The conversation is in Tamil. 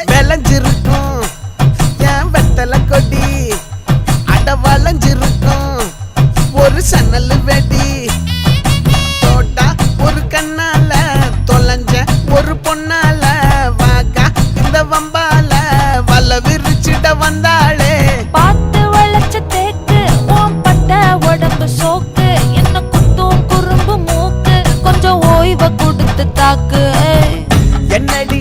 விளைஞ்சிருக்கும் என் வெத்தலை கொடி அட வளைஞ்சிருக்கும் ஒரு சன்னல் வெடி தோட்டா ஒரு கண்ணால தொலைஞ்ச ஒரு பொண்ணால வாக்கா இந்த வம்பால வல விரிச்சிட வந்தாளே பார்த்து வளைச்ச தேக்கு ஓம் பட்ட உடம்பு சோக்கு என்ன குத்தும் குறும்பு மூக்கு கொஞ்சம் ஓய்வை கொடுத்து தாக்கு என்னடி